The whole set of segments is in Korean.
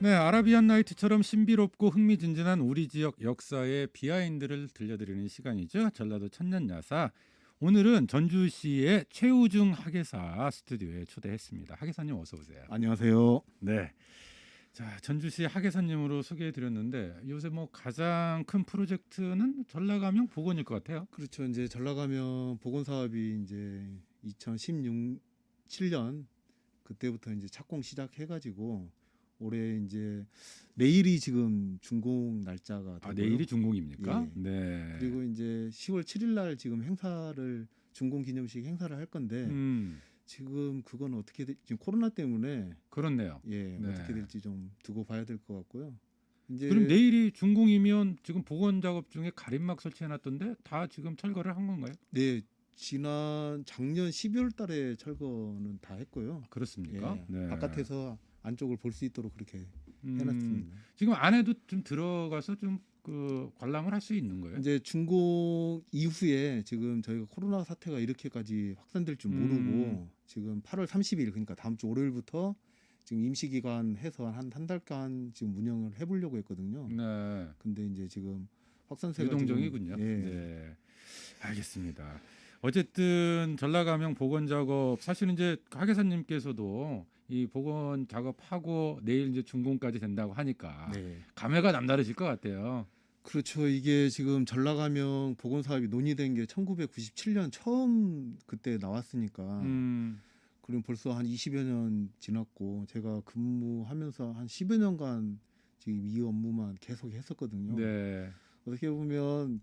네, 아라비안 나이트처럼 신비롭고 흥미진진한 우리 지역 역사의 비하인드를 들려드리는 시간이죠. 전라도 천년야사. 오늘은 전주시의 최우중 학예사 스튜디오에 초대했습니다. 학예사님 어서 오세요. 안녕하세요. 네. 자, 전주시 학예사님으로 소개해드렸는데 요새 뭐 가장 큰 프로젝트는 전라감영 복원일 것 같아요. 그렇죠. 이제 전라가면 복원 사업이 이제 2016, 7년 그때부터 이제 착공 시작해가지고 올해 이제 내일이 지금 준공 날짜가 아, 되고요. 내일이 준공입니까? 예. 네. 그리고 이제 10월 7일 날 지금 행사를 준공 기념식 행사를 할 건데 지금 그건 어떻게 지금 코로나 때문에 그렇네요. 예 네. 어떻게 될지 좀 두고 봐야 될 것 같고요. 이제 그럼 내일이 준공이면 지금 복원 작업 중에 가림막 설치해놨던데 다 지금 철거를 한 건가요? 네, 지난 작년 12월 달에 철거는 다 했고요. 그렇습니까? 예, 네. 바깥에서 안쪽을 볼 수 있도록 그렇게 음, 해놨습니다. 지금 안에도 좀 들어가서 좀 그 관람을 할 수 있는 거예요? 이제 준공 이후에 지금 저희가 코로나 사태가 이렇게까지 확산될 줄 모르고 지금 8월 30일 그러니까 다음 주 월요일부터 지금 임시기간 해서 한 달간 지금 운영을 해보려고 했거든요. 네. 근데 이제 지금 확산세가 유동적이군요. 지금, 예, 네. 알겠습니다. 어쨌든 전라감영 복원 작업 사실은 이제 학예사님께서도 이 복원 작업하고 내일 이제 준공까지 된다고 하니까 네. 감회가 남다르실 것 같아요. 그렇죠. 이게 지금 전라가명 복원 사업이 논의된 게 1997년 처음 그때 나왔으니까 그럼 벌써 한 20여 년 지났고 제가 근무하면서 한 10여 년간 지금 이 업무만 계속 했었거든요. 네. 어떻게 보면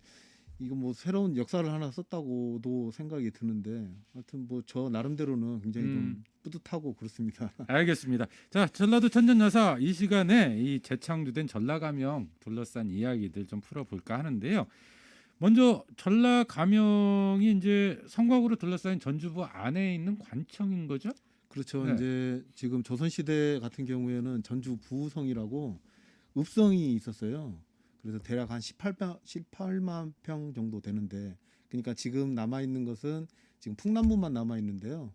이거 뭐 새로운 역사를 하나 썼다고도 생각이 드는데 하여튼 뭐 저 나름대로는 굉장히 좀 뿌듯하고 그렇습니다. 알겠습니다. 자, 전라도 천년야사 이 시간에 이 재창조된 전라가명 둘러싼 이야기들 좀 풀어볼까 하는데요. 먼저 전라가명이 이제 성곽으로 둘러싸인 전주부 안에 있는 관청인 거죠? 그렇죠. 네. 이제 지금 조선시대 같은 경우에는 전주 부성이라고 읍성이 있었어요. 그래서 대략 한 18만 평 정도 되는데, 그러니까 지금 남아 있는 것은 지금 풍남문만 남아 있는데요.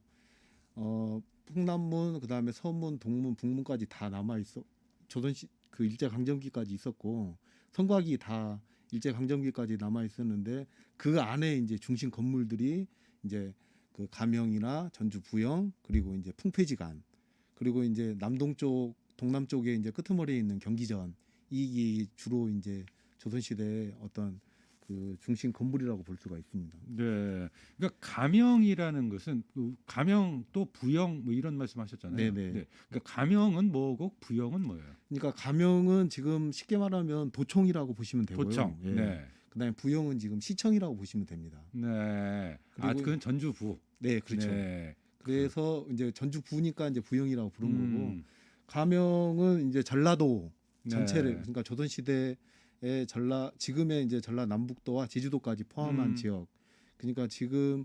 풍남문, 그다음에 서문, 동문, 북문까지 다 남아 있어. 조선시 그 일제 강점기까지 있었고 성곽이 다 일제 강점기까지 남아 있었는데 그 안에 이제 중심 건물들이 이제 그 가명이나 전주 부영 그리고 이제 풍폐지간 그리고 이제 남동쪽 동남 쪽에 이제 끄트머리에 있는 경기전 이게 주로 이제 조선시대의 어떤 그 중심 건물이라고 볼 수가 있습니다. 네. 그러니까 가명이라는 것은 그 가명 또 부영 뭐 이런 말씀하셨잖아요. 네네. 네. 그러니까 가명은 뭐고 부영은 뭐예요? 그러니까 가명은 지금 쉽게 말하면 도청이라고 보시면 되고요. 도청. 예. 네. 그다음에 부영은 지금 시청이라고 보시면 됩니다. 네. 아, 그리고- 그건 전주부. 네, 그렇죠. 네. 그래서 이제 전주 부니까 이제 부영이라고 부른 거고 음. 가명은 이제 전라도 전체를 네. 그러니까 조선 시대의 지금의 이제 전라남북도와 제주도까지 포함한 지역. 그러니까 지금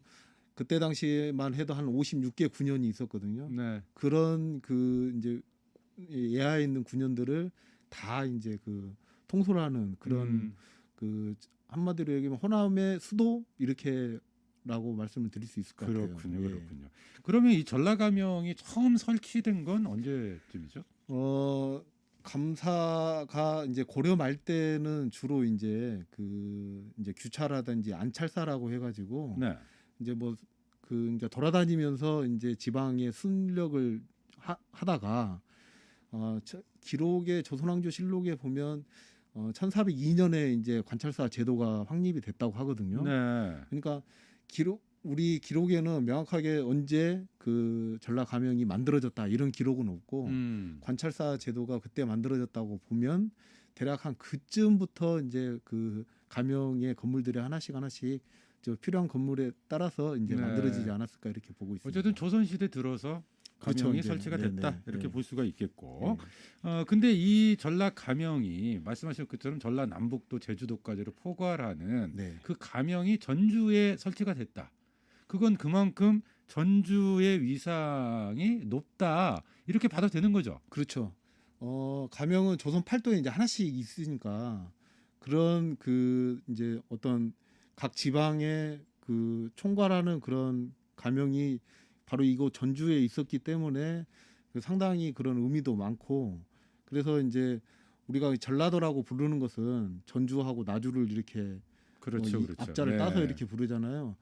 그때 당시에만 해도 한 56개 군현이 있었거든요. 네. 그런 그 이제 예하에 있는 군현들을 다 이제 그 통솔하는 그런 그 한마디로 얘기하면 호남의 수도 이렇게라고 말씀을 드릴 수 있을 것 같아요. 그렇군요. 예. 그렇군요. 그러면 이 전라가명이 처음 설치된 건 언제쯤이죠? 감사가 이제 고려 말 때는 주로 이제 그 이제 규차라든지 안찰사라고 해가지고 네. 이제 뭐 그 이제 돌아다니면서 이제 지방의 순력을 하다가 기록에 조선왕조 실록에 보면 1402년에 이제 관찰사 제도가 확립이 됐다고 하거든요. 네. 그러니까 우리 기록에는 명확하게 언제 그 전라 가명이 만들어졌다 이런 기록은 없고 관찰사 제도가 그때 만들어졌다고 보면 대략 한 그쯤부터 이제 그 가명의 건물들이 하나씩 저 필요한 건물에 따라서 이제 네. 만들어지지 않았을까 이렇게 보고 있습니다. 어쨌든 조선 시대 들어서 그렇죠, 가명이 이제. 설치가 네네. 됐다 이렇게 네. 볼 수가 있겠고. 네. 근데 이 전라 가명이 말씀하신 것처럼 전라 남북도 제주도까지를 포괄하는 네. 그 가명이 전주에 설치가 됐다. 그건 그만큼 전주의 위상이 높다 이렇게 봐도 되는 거죠. 그렇죠. 가명은 조선 팔도에 이제 하나씩 있으니까 그런 그 이제 어떤 각 지방의 그 총괄하는 그런 가명이 바로 이곳 전주에 있었기 때문에 그 상당히 그런 의미도 많고 그래서 이제 우리가 전라도라고 부르는 것은 전주하고 나주를 이렇게 그렇죠, 이 그렇죠. 앞자를 네. 따서 이렇게 부르잖아요.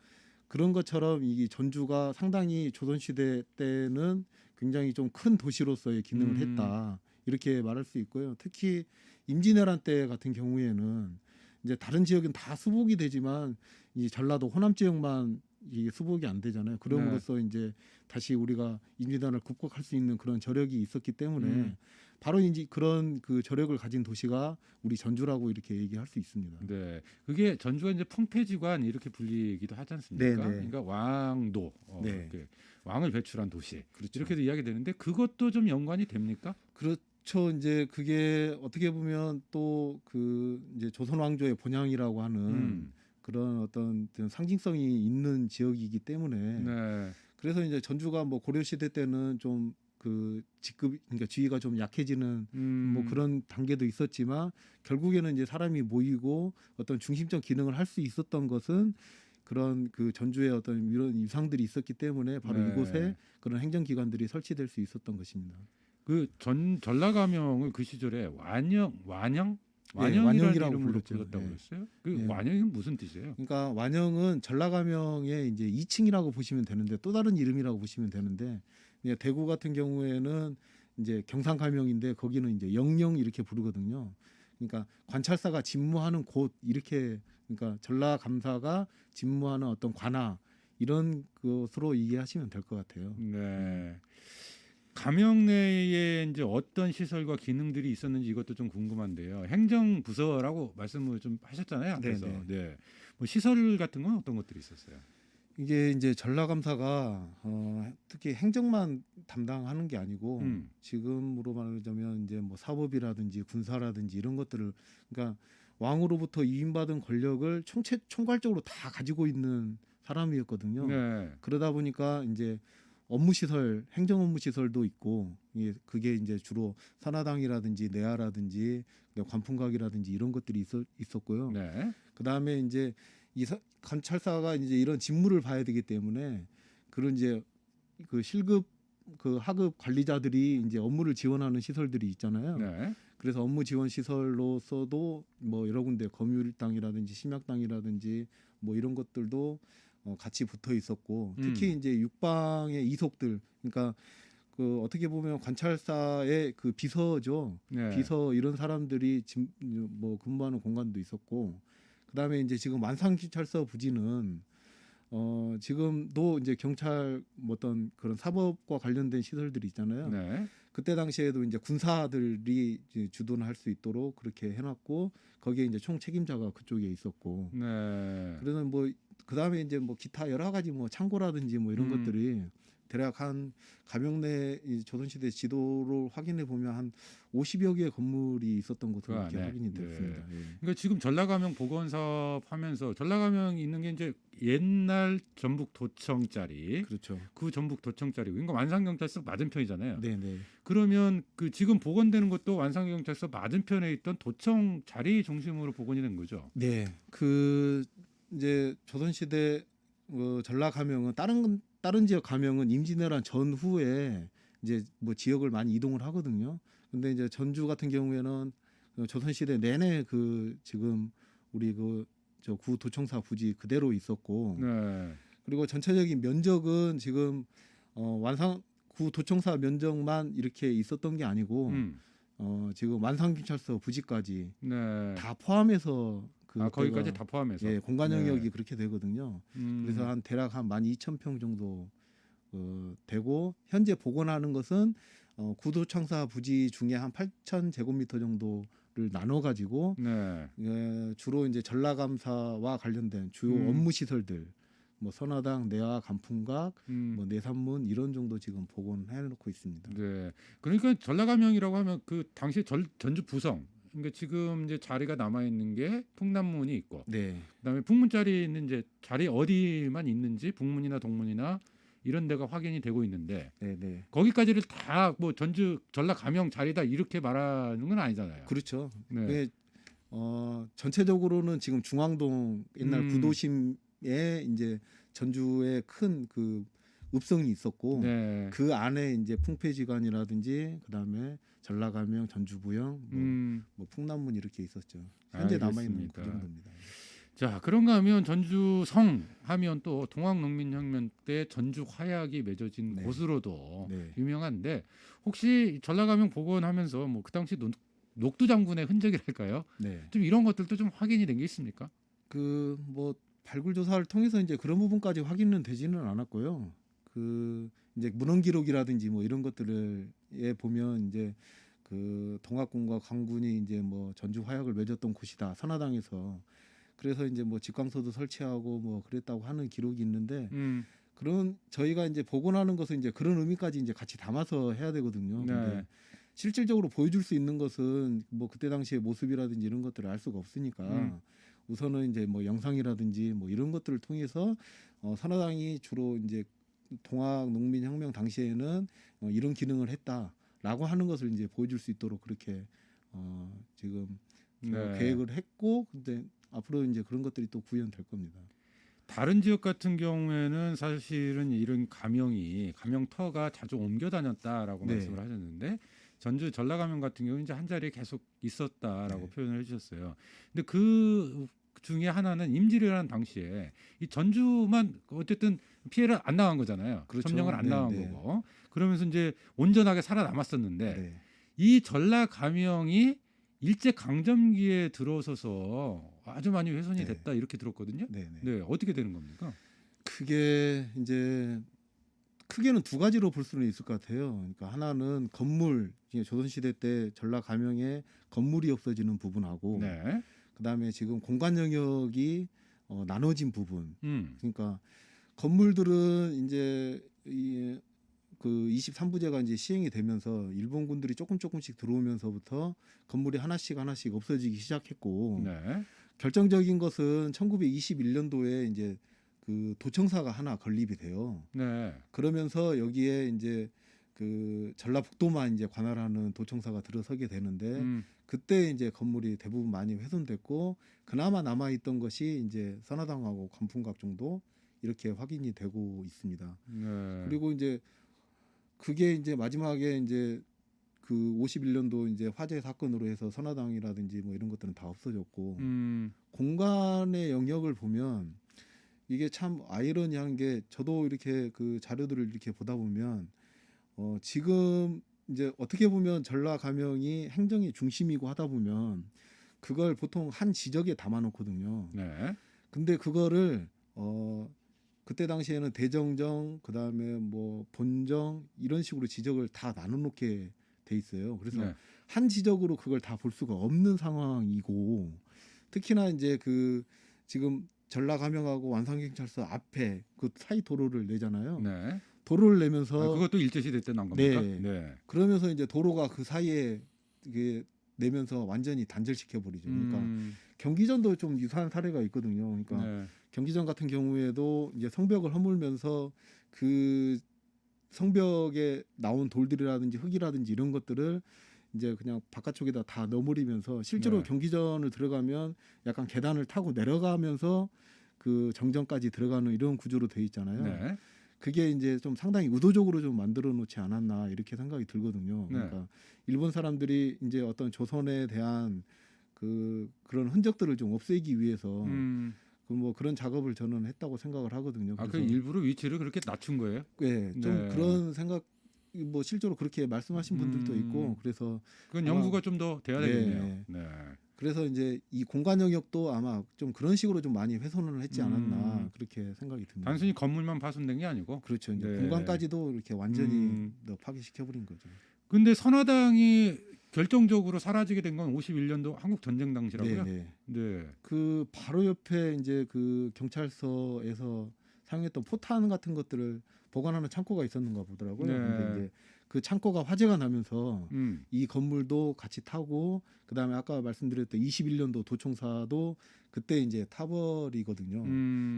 그런 것처럼 이 전주가 상당히 조선시대 때는 굉장히 좀 큰 도시로서의 기능을 했다. 이렇게 말할 수 있고요. 특히 임진왜란 때 같은 경우에는 이제 다른 지역은 다 수복이 되지만 이 전라도 호남 지역만 이 수복이 안 되잖아요. 그럼으로써 이제 다시 우리가 임진왜란을 극복할 수 있는 그런 저력이 있었기 때문에 바로 이제 그런 그 저력을 가진 도시가 우리 전주라고 이렇게 얘기할 수 있습니다. 네, 그게 전주가 이제 풍패지관 이렇게 불리기도 하지 않습니까? 네, 네. 그러니까 왕도 네. 이렇게 왕을 배출한 도시 그렇죠. 이렇게도 이야기되는데 그것도 좀 연관이 됩니까? 그렇죠. 이제 그게 어떻게 보면 또 그 이제 조선 왕조의 본향이라고 하는 그런 어떤 상징성이 있는 지역이기 때문에 네, 그래서 이제 전주가 뭐 고려 시대 때는 좀 그 직급 그러니까 지위가 좀 약해지는 뭐 그런 단계도 있었지만 결국에는 이제 사람이 모이고 어떤 중심적 기능을 할 수 있었던 것은 그런 그 전주의 어떤 이런 유상들이 있었기 때문에 바로 네. 이곳에 그런 행정기관들이 설치될 수 있었던 것입니다. 그 전라가명을 그 시절에 완영이라는 완영이라고 이름으로 불렀죠. 불렀다고 네. 그랬어요. 그 네. 완영이 무슨 뜻이에요? 그러니까 완영은 전라가명의 이제 2층이라고 보시면 되는데 또 다른 이름이라고 보시면 되는데 그냥 대구 같은 경우에는 이제 경상가명인데 거기는 이제 영영 이렇게 부르거든요. 그러니까 관찰사가 집무하는 곳 이렇게 그러니까 전라감사가 집무하는 어떤 관하 이런 것으로 이해하시면 될 것 같아요. 네. 가명 내에 이제 어떤 시설과 기능들이 있었는지 이것도 좀 궁금한데요. 행정부서라고 말씀을 좀 하셨잖아요. 앞에서. 네네. 네. 뭐 시설 같은 건 어떤 것들이 있었어요? 이게 이제 전라감사가 특히 행정만 담당하는 게 아니고 지금으로 말하자면 이제 뭐 사법이라든지 군사라든지 이런 것들을 그러니까 왕으로부터 위임받은 권력을 총괄적으로 다 가지고 있는 사람이었거든요. 네. 그러다 보니까 이제 업무 시설, 행정 업무 시설도 있고 그게 이제 주로 산하당이라든지 내하라든지 관풍각이라든지 이런 것들이 있었고요. 네. 그다음에 이제 관찰사가 이제 이런 직무를 봐야 되기 때문에 그런 이제 그 실급 그 하급 관리자들이 이제 업무를 지원하는 시설들이 있잖아요. 네. 그래서 업무 지원 시설로서도 뭐 여러 군데 검율당이라든지 심약당이라든지 뭐 이런 것들도 같이 붙어 있었고 특히 이제 육방의 이속들 그러니까 그 어떻게 보면 관찰사의 그 비서죠. 네. 비서 이런 사람들이 뭐 근무하는 공간도 있었고 그다음에 이제 지금 완산경찰서 부지는 지금도 이제 경찰 뭐 어떤 그런 사법과 관련된 시설들이 있잖아요. 네. 그때 당시에도 이제 군사들이 이제 주둔할 수 있도록 그렇게 해놨고 거기에 이제 총 책임자가 그쪽에 있었고 네. 그래서 뭐 그다음에 이제 뭐 기타 여러 가지 뭐 창고라든지 뭐 이런 것들이 대략 한 가명내 이 조선시대 지도를 확인해 보면 한 50여 개의 건물이 있었던 것으로 이렇게 확인이 됐습니다. 예. 그러니까 지금 전라가명 복원사업 하면서 전라가명 있는 게 이제 옛날 전북도청짜리 그렇죠. 그 전북도청짜리고 그러니까 완산경찰서 맞은편이잖아요. 네네. 그러면 그 지금 복원되는 것도 완산경찰서 맞은편에 있던 도청 자리 중심으로 복원이 된 거죠. 네. 그 이제 조선시대 전라가명은 다른 지역 가명은 임진왜란 전후에 이제 뭐 지역을 많이 이동을 하거든요. 근데 이제 전주 같은 경우에는 조선시대 내내 그 지금 우리 그 저 구 도청사 부지 그대로 있었고 네. 그리고 전체적인 면적은 지금 구 도청사 면적만 이렇게 있었던 게 아니고 지금 완산경찰서 부지까지 네. 다 포함해서 거기까지 다 포함해서. 예, 공간 영역이 그렇게 되거든요. 그래서 한 대략 한 12,000평 정도 되고 현재 복원하는 것은 구도청사 부지 중에 한 8,000제곱미터 정도를 나눠 가지고 네. 주로 이제 전라감사와 관련된 주요 업무 시설들 뭐 선화당, 내화, 간풍각, 뭐 내산문 이런 정도 지금 복원해 놓고 있습니다. 네. 그러니까 전라가명이라고 하면 그 당시 전주 부성 그러니까 지금 이제 자리가 남아 있는 게 풍남문이 있고, 네. 그다음에 북문자리는 이제 자리 어디만 있는지 북문이나 동문이나 이런 데가 확인이 되고 있는데, 네. 거기까지를 다 뭐 전라가명 자리다 이렇게 말하는 건 아니잖아요. 그렇죠. 네. 전체적으로는 지금 중앙동 옛날 구도심에 이제 전주의 큰 그 읍성이 있었고 네. 그 안에 이제 풍패지관이라든지 그다음에 전라감영, 전주부영, 뭐 풍남문 이렇게 있었죠. 현재 남아 있는 그 알겠습니다. 정도입니다. 자, 그런가 하면 전주성 하면 또 동학농민혁명 때 전주 화약이 맺어진 네. 곳으로도 네. 유명한데 혹시 전라감영 복원하면서 뭐 그 당시 녹두 장군의 흔적이랄까요? 네. 좀 이런 것들도 좀 확인이 된 게 있습니까? 그 뭐 발굴 조사를 통해서 이제 그런 부분까지 확인은 되지는 않았고요. 그 이제 문헌 기록이라든지 뭐 이런 것들에 보면 이제 그 동학군과 강군이 이제 뭐 전주 화약을 맺었던 곳이다. 선화당에서. 그래서 이제 뭐 직광서도 설치하고 뭐 그랬다고 하는 기록이 있는데 그런 저희가 이제 복원하는 것은 이제 그런 의미까지 이제 같이 담아서 해야 되거든요. 네. 근데 실질적으로 보여줄 수 있는 것은 뭐 그때 당시의 모습이라든지 이런 것들을 알 수가 없으니까 우선은 이제 뭐 영상이라든지 뭐 이런 것들을 통해서 선화당이 주로 이제 동학농민혁명 당시에는 이런 기능을 했다라고 하는 것을 이제 보여줄 수 있도록 그렇게 지금 네. 계획을 했고 근데 앞으로 이제 그런 것들이 또 구현될 겁니다. 다른 지역 같은 경우에는 사실은 이런 감영터가 자주 옮겨 다녔다라고 네. 말씀을 하셨는데 전주 전라감영 같은 경우는 이제 한 자리에 계속 있었다라고 네. 표현을 해주셨어요. 근데 그 중에 하나는 임질이라는 당시에 이 전주만 어쨌든 피해를 안 당한 거잖아요. 그렇죠. 점령을 안 네, 당한 네. 거고 그러면서 이제 온전하게 살아남았었는데 네. 이 전라감영이 일제 강점기에 들어서서 아주 많이 훼손이 네. 됐다 이렇게 들었거든요. 네. 네. 네, 어떻게 되는 겁니까? 그게 이제 크게는 두 가지로 볼 수는 있을 것 같아요. 그러니까 하나는 건물, 조선시대 때 전라감영에 건물이 없어지는 부분하고 네. 그다음에 지금 공간 영역이 나눠진 부분. 음. 그러니까 건물들은 이제 그 23부제가 이제 시행이 되면서 일본군들이 조금씩 들어오면서부터 건물이 하나씩 없어지기 시작했고 네. 결정적인 것은 1921년도에 이제 그 도청사가 하나 건립이 돼요. 네. 그러면서 여기에 이제 그 전라북도만 이제 관할하는 도청사가 들어서게 되는데 그때 이제 건물이 대부분 많이 훼손됐고 그나마 남아 있던 것이 이제 선화당하고 관풍각 정도 이렇게 확인이 되고 있습니다. 네. 그리고 이제 그게 이제 마지막에 이제 그 51년도 이제 화재 사건으로 해서 선화당이라든지 뭐 이런 것들은 다 없어졌고 공간의 영역을 보면 이게 참 아이러니한 게 저도 이렇게 그 자료들을 이렇게 보다 보면 지금 이제 어떻게 보면 전라감영이 행정의 중심이고 하다 보면 그걸 보통 한 지역에 담아놓거든요. 네. 근데 그거를 그때 당시에는 대정정 그다음에 뭐 본정 이런 식으로 지적을 다 나눠놓게 돼 있어요. 그래서 네. 한 지적으로 그걸 다 볼 수가 없는 상황이고 특히나 이제 그 지금 전라감영하고 완산경찰서 앞에 그 사이 도로를 내잖아요. 네. 도로를 내면서 그것도 일제시대 때 난 겁니까? 네. 네. 그러면서 이제 도로가 그 사이에 이게 내면서 완전히 단절시켜 버리죠. 그러니까 경기전도 좀 유사한 사례가 있거든요. 그러니까 네. 경기전 같은 경우에도 이제 성벽을 허물면서 그 성벽에 나온 돌들이라든지 흙이라든지 이런 것들을 이제 그냥 바깥쪽에다 다 넣어버리면서 실제로 네. 경기전을 들어가면 약간 계단을 타고 내려가면서 그 정전까지 들어가는 이런 구조로 돼 있잖아요. 네. 그게 이제 좀 상당히 의도적으로 좀 만들어 놓지 않았나 이렇게 생각이 들거든요. 네. 그러니까 일본 사람들이 이제 어떤 조선에 대한 그런 흔적들을 좀 없애기 위해서 그 뭐 그런 작업을 저는 했다고 생각을 하거든요. 아, 그 그래서 일부러 위치를 그렇게 낮춘 거예요? 예, 좀 네. 그런 생각 뭐 실제로 그렇게 말씀하신 분들도 있고 그래서 그건 아마- 연구가 좀 더 돼야 네. 되겠네요. 네. 그래서 이제 이 공간 영역도 아마 좀 그런 식으로 좀 많이 훼손을 했지 않았나 그렇게 생각이 듭니다. 단순히 건물만 파손된 게 아니고. 그렇죠. 이제 네. 공간까지도 이렇게 완전히 더 파괴시켜 버린 거죠. 근데 선화당이 결정적으로 사라지게 된 건 51년도 한국 전쟁 당시라고요? 네. 네. 그 바로 옆에 이제 그 경찰서에서 사용했던 포탄 같은 것들을 보관하는 창고가 있었는가 보더라고요. 네. 근데 이제 그 창고가 화재가 나면서 음. 이 건물도 같이 타고 그다음에 아까 말씀드렸던 21년도 도청사도 그때 이제 타버리거든요.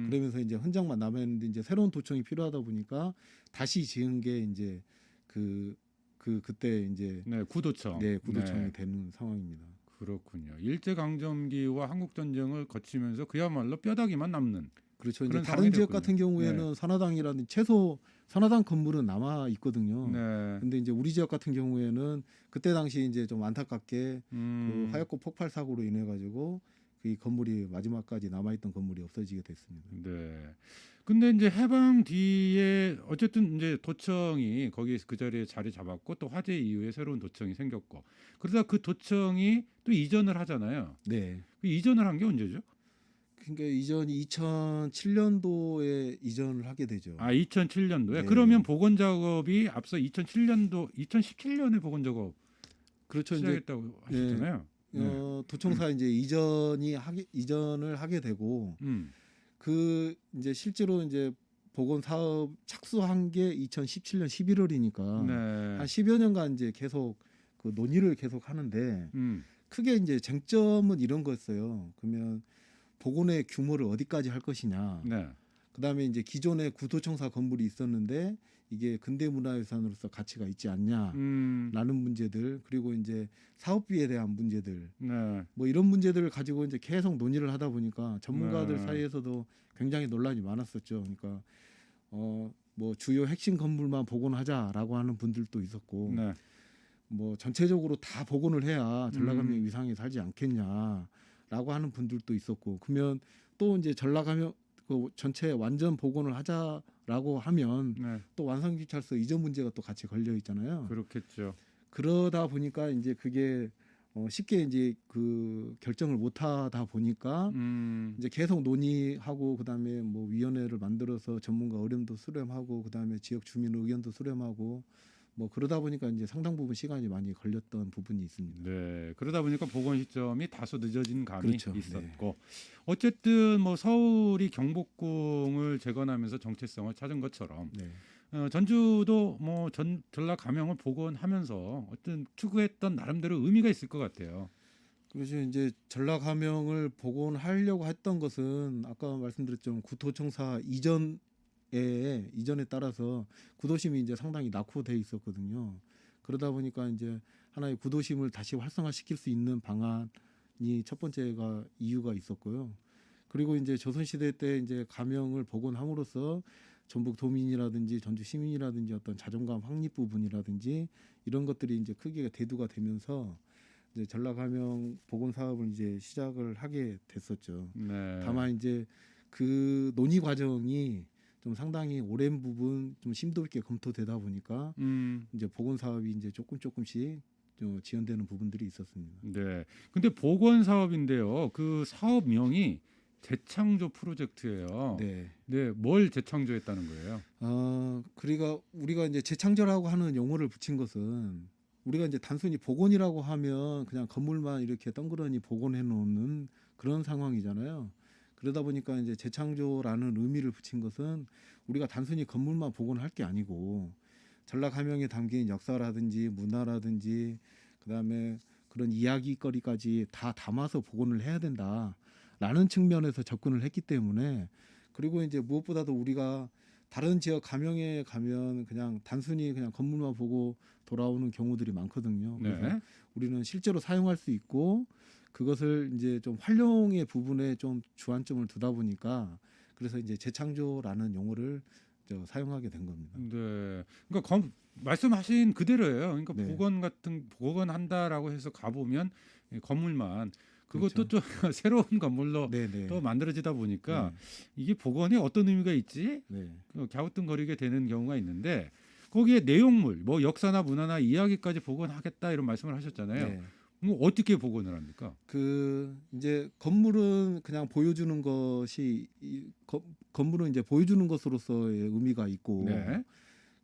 그러면서 이제 흔적만 남아 있는데 이제 새로운 도청이 필요하다 보니까 다시 지은 게 이제 그때 이제 네, 구도청. 네, 구도청이 네. 되는 상황입니다. 그렇군요. 일제 강점기와 한국 전쟁을 거치면서 그야말로 뼈다귀만 남는 그렇죠. 이제 그런 다른 상황이 지역 됐군요. 같은 경우에는 선화당이라든지 최소 선화당 건물은 남아 있거든요. 네. 근데 이제 우리 지역 같은 경우에는 그때 당시 이제 좀 안타깝게 그 음. 화약고 폭발 사고로 인해 가지고 그 건물이 마지막까지 남아 있던 건물이 없어지게 됐습니다. 네. 근데 이제 해방 뒤에 어쨌든 이제 도청이 거기 그 자리에 자리 잡았고 또 화재 이후에 새로운 도청이 생겼고 그러다 그 도청이 또 이전을 하잖아요. 네. 그 이전을 한 게 언제죠? 그러니까 이전이 2007년도에 이전을 하게 되죠. 아, 2007년도에. 네. 그러면 복원 작업이 앞서 2007년도 2017년에 복원 작업 그렇죠. 이제 시작했다고 하셨잖아요. 네. 도청사 이제 이전을 하게 되고 음. 그 이제 실제로 이제 복원 사업 착수한 게 2017년 11월이니까 네. 한 10여 년간 이제 계속 그 논의를 계속 하는데 음. 크게 이제 쟁점은 이런 거였어요. 그러면 복원의 규모를 어디까지 할 것이냐. 네. 그다음에 이제 기존에 구도청사 건물이 있었는데 이게 근대문화유산으로서 가치가 있지 않냐라는 문제들 그리고 이제 사업비에 대한 문제들 네. 뭐 이런 문제들을 가지고 이제 계속 논의를 하다 보니까 전문가들 네. 사이에서도 굉장히 논란이 많았었죠. 그러니까 뭐 주요 핵심 건물만 복원하자라고 하는 분들도 있었고 네. 뭐 전체적으로 다 복원을 해야 전라감명 음. 위상에 살지 않겠냐라고 하는 분들도 있었고 그러면 또 이제 전라감명 그 전체 완전 복원을 하자라고 하면 네. 또 완성기찰서 이전 문제가 또 같이 걸려 있잖아요. 그렇겠죠. 그러다 보니까 이제 그게 쉽게 이제 그 결정을 못 하다 보니까 이제 계속 논의하고 그다음에 뭐 위원회를 만들어서 전문가 의견도 수렴하고 그다음에 지역 주민 의견도 수렴하고 뭐 그러다 보니까 이제 상당 부분 시간이 많이 걸렸던 부분이 있습니다. 네. 그러다 보니까 복원 시점이 다소 늦어진 감이 그렇죠. 있었고 어쨌든 뭐 서울이 경복궁을 재건하면서 정체성을 찾은 것처럼 네. 전주도 뭐 전라 감영을 복원하면서 어떤 추구했던 나름대로 의미가 있을 것 같아요. 그래서 이제 전라감영을 복원하려고 했던 것은 아까 말씀드렸죠 구도청사 이전에 따라서 구도심이 이제 상당히 낙후돼 있었거든요. 그러다 보니까 이제 하나의 구도심을 다시 활성화시킬 수 있는 방안이 첫 번째가 이유가 있었고요. 그리고 이제 조선시대 때 이제 감영을 복원함으로써 전북 도민이라든지 전주 시민이라든지 어떤 자존감 확립 부분이라든지 이런 것들이 이제 크게 대두가 되면서 이제 전라감영 복원 사업을 이제 시작을 하게 됐었죠. 네. 다만 이제 그 논의 과정이 좀 상당히 오랜 부분 좀 심도 있게 검토되다 보니까 이제 복원 사업이 이제 조금씩 좀 지연되는 부분들이 있었습니다. 네. 근데 복원 사업인데요. 그 사업명이 재창조 프로젝트예요. 네. 네, 뭘 재창조했다는 거예요? 그러니까 우리가 이제 재창조라고 하는 용어를 붙인 것은 우리가 이제 단순히 복원이라고 하면 그냥 건물만 이렇게 덩그러니 복원해 놓는 그런 상황이잖아요. 그러다 보니까 이제 재창조라는 의미를 붙인 것은 우리가 단순히 건물만 복원할 게 아니고 전라감영에 담긴 역사라든지 문화라든지 그다음에 그런 이야기거리까지 다 담아서 복원을 해야 된다라는 측면에서 접근을 했기 때문에 그리고 이제 무엇보다도 우리가 다른 지역 감영에 가면 그냥 단순히 그냥 건물만 보고 돌아오는 경우들이 많거든요. 그래서 네. 우리는 실제로 사용할 수 있고 그것을 이제 좀 활용의 부분에 좀 주안점을 두다 보니까 그래서 이제 재창조라는 용어를 사용하게 된 겁니다. 네. 그러니까 말씀하신 그대로예요. 그러니까 네. 복원한다라고 해서 가보면 건물만 그것도 그렇죠. 좀 새로운 건물로 네네. 또 만들어지다 보니까 네. 이게 복원이 어떤 의미가 있지? 네. 갸우뚱거리게 되는 경우가 있는데 거기에 내용물, 뭐 역사나 문화나 이야기까지 복원하겠다 이런 말씀을 하셨잖아요. 네. 뭐 어떻게 복원을 합니까? 그 이제 건물은 그냥 보여주는 것이 건물은 이제 보여주는 것으로서의 의미가 있고 네.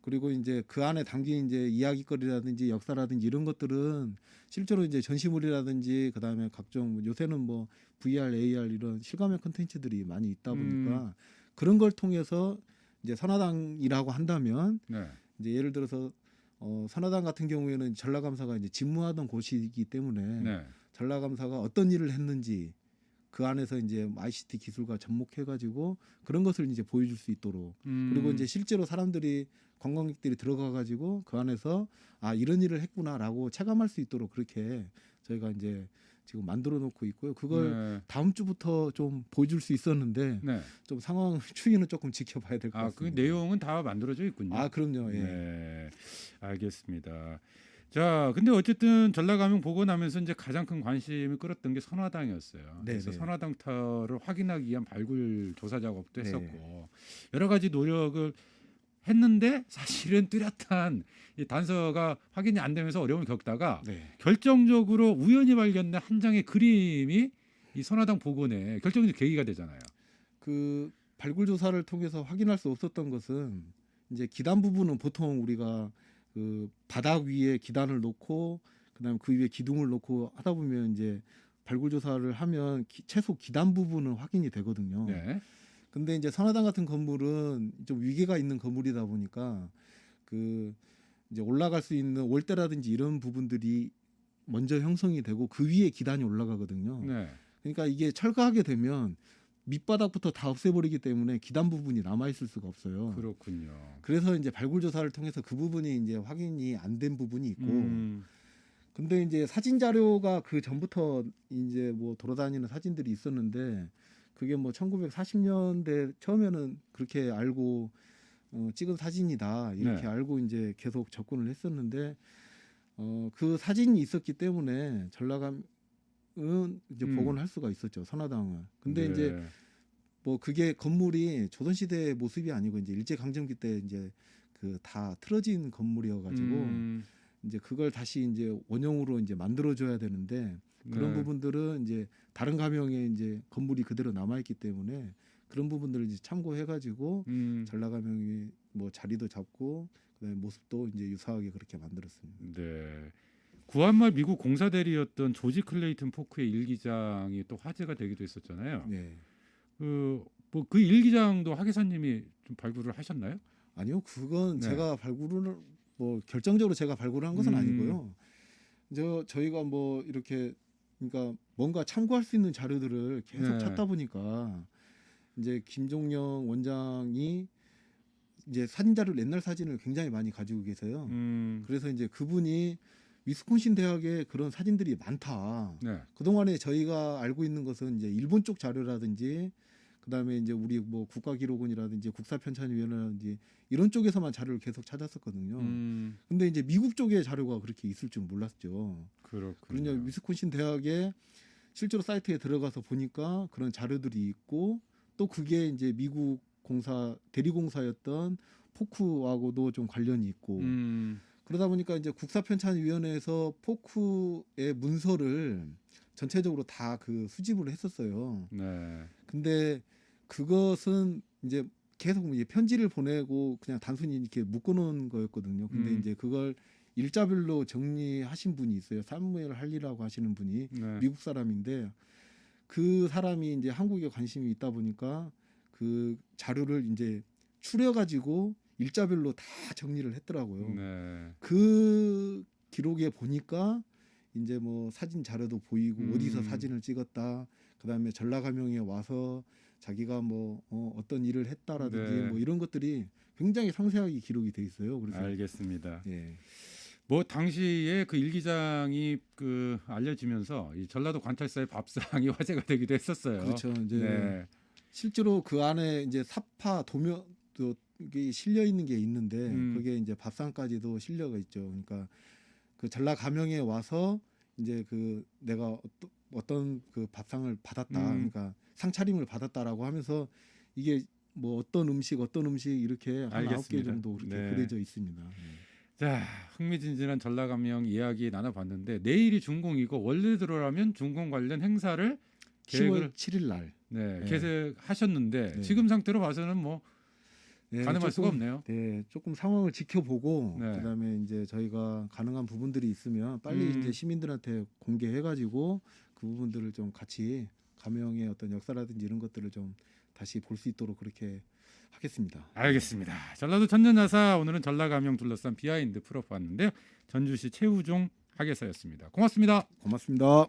그리고 이제 그 안에 담긴 이제 이야기거리라든지 역사라든지 이런 것들은 실제로 이제 전시물이라든지 그다음에 각종 요새는 뭐 VR, AR 이런 실감형 콘텐츠들이 많이 있다 보니까 그런 걸 통해서 이제 선화당이라고 한다면 네. 이제 예를 들어서 선화당 같은 경우에는 전라감사가 이제 집무하던 곳이기 때문에 네. 전라감사가 어떤 일을 했는지 그 안에서 이제 ICT 기술과 접목해가지고 그런 것을 이제 보여줄 수 있도록 그리고 이제 실제로 사람들이 관광객들이 들어가가지고 그 안에서 아 이런 일을 했구나라고 체감할 수 있도록 그렇게 저희가 이제 지금 만들어 놓고 있고요. 그걸 네. 다음 주부터 좀 보여줄 수 있었는데 네. 좀 상황 추이는 조금 지켜봐야 될 것 아, 그 같습니다. 내용은 다 만들어져 있군요. 아, 그럼요. 예. 네, 알겠습니다. 자, 근데 어쨌든 전라감영 보고 나면서 이제 가장 큰 관심을 끌었던 게 선화당이었어요. 네, 그래서 네. 선화당터를 확인하기 위한 발굴 조사 작업도 네. 했었고 여러 가지 노력을 했는데 사실은 뚜렷한 이 단서가 확인이 안 되면서 어려움을 겪다가 네. 결정적으로 우연히 발견된 한 장의 그림이 이 선화당 복원의 결정적 계기가 되잖아요. 그 발굴 조사를 통해서 확인할 수 없었던 것은 이제 기단 부분은 보통 우리가 그 바닥 위에 기단을 놓고 그다음에 그 위에 기둥을 놓고 하다 보면 이제 발굴 조사를 하면 최소 기단 부분은 확인이 되거든요. 네. 근데 이제 선화당 같은 건물은 좀 위계가 있는 건물이다 보니까 그 이제 올라갈 수 있는 월대라든지 이런 부분들이 먼저 형성이 되고 그 위에 기단이 올라가거든요. 네. 그러니까 이게 철거하게 되면 밑바닥부터 다 없애버리기 때문에 기단 부분이 남아 있을 수가 없어요. 그렇군요. 그래서 이제 발굴 조사를 통해서 그 부분이 이제 확인이 안 된 부분이 있고, 근데 이제 사진 자료가 그 전부터 이제 뭐 돌아다니는 사진들이 있었는데 그게 뭐 1940년대 처음에는 그렇게 알고 찍은 사진이다 이렇게 네. 알고 이제 계속 접근을 했었는데 그 사진이 있었기 때문에 전라감은 이제 복원할 수가 있었죠, 선화당을. 근데 네. 이제 뭐 그게 건물이 조선시대 모습이 아니고 이제 일제강점기 때 이제 그 다 틀어진 건물이어가지고 이제 그걸 다시 이제 원형으로 이제 만들어줘야 되는데 그런 네. 부분들은 이제 다른 가명에 이제 건물이 그대로 남아있기 때문에 그런 부분들을 이제 참고해가지고 전라가명이 뭐 자리도 잡고 그다음에 모습도 이제 유사하게 그렇게 만들었습니다. 네. 구한말 미국 공사대리였던 조지 클레이튼 포크의 일기장이 또 화제가 되기도 했었잖아요. 네. 그 일기장도 하계사님이 좀 발굴을 하셨나요? 아니요, 그건 네. 제가 발굴을 뭐 결정적으로 제가 발굴을 한 것은 아니고요. 저희가 뭐 이렇게 그러니까 뭔가 참고할 수 있는 자료들을 계속 네. 찾다 보니까 이제 김종영 원장이 이제 사진 자료를 옛날 사진을 굉장히 많이 가지고 계세요. 그래서 이제 그분이 위스콘신 대학에 그런 사진들이 많다. 네. 그동안에 저희가 알고 있는 것은 이제 일본 쪽 자료라든지 그다음에 이제 우리 뭐 국가기록원이라든지 국사편찬위원회라든지 이런 쪽에서만 자료를 계속 찾았었거든요. 근데 이제 미국 쪽에 자료가 그렇게 있을 줄 몰랐죠. 그렇군요. 그러냐 위스콘신 대학에 실제로 사이트에 들어가서 보니까 그런 자료들이 있고 또 그게 이제 미국 공사 대리공사였던 포크하고도 좀 관련이 있고 그러다 보니까 이제 국사편찬위원회에서 포크의 문서를 전체적으로 다 그 수집을 했었어요. 네. 근데 그것은 이제 계속 이제 편지를 보내고 그냥 단순히 이렇게 묶어놓은 거였거든요. 근데 이제 그걸 일자별로 정리하신 분이 있어요. 사무엘 할리라고 하시는 분이 네. 미국 사람인데 그 사람이 이제 한국에 관심이 있다 보니까 그 자료를 이제 추려가지고 일자별로 다 정리를 했더라고요. 네. 그 기록에 보니까 이제 뭐 사진 자료도 보이고 어디서 사진을 찍었다. 그다음에 전라가명에 와서 자기가 뭐 어떤 일을 했다라든지 네. 뭐 이런 것들이 굉장히 상세하게 기록이 돼 있어요. 그래서 알겠습니다. 예. 뭐 당시에 그 일기장이 그 알려지면서 이 전라도 관찰사의 밥상이 화제가 되기도 했었어요. 그렇죠. 이제 네. 실제로 그 안에 이제 사파 도면도 이게 실려 있는 게 있는데 그게 이제 밥상까지도 실려가 있죠. 그러니까 그 전라가명에 와서 이제 그 내가 어떤 그 밥상을 받았다. 그러니까 상차림을 받았다라고 하면서 이게 뭐 어떤 음식 이렇게 한 9개 알겠습니다. 정도 그렇게 네. 그려져 있습니다. 자, 흥미진진한 전라감영 이야기 나눠봤는데 내일이 준공이고 원래대로라면 준공 관련 행사를 10월 7일 날. 네, 네. 계획하셨는데 네. 지금 상태로 봐서는 뭐 네, 가늠할 수가 없네요. 네, 조금 상황을 지켜보고 네. 그다음에 이제 저희가 가능한 부분들이 있으면 빨리 이제 시민들한테 공개해가지고 그 부분들을 좀 같이 가명의 어떤 역사라든지 이런 것들을 좀 다시 볼 수 있도록 그렇게 하겠습니다. 알겠습니다. 전라도 천년야사 오늘은 전라감영 둘러싼 비하인드 풀어봤는데요. 전주시 최우종 하계사였습니다. 고맙습니다. 고맙습니다.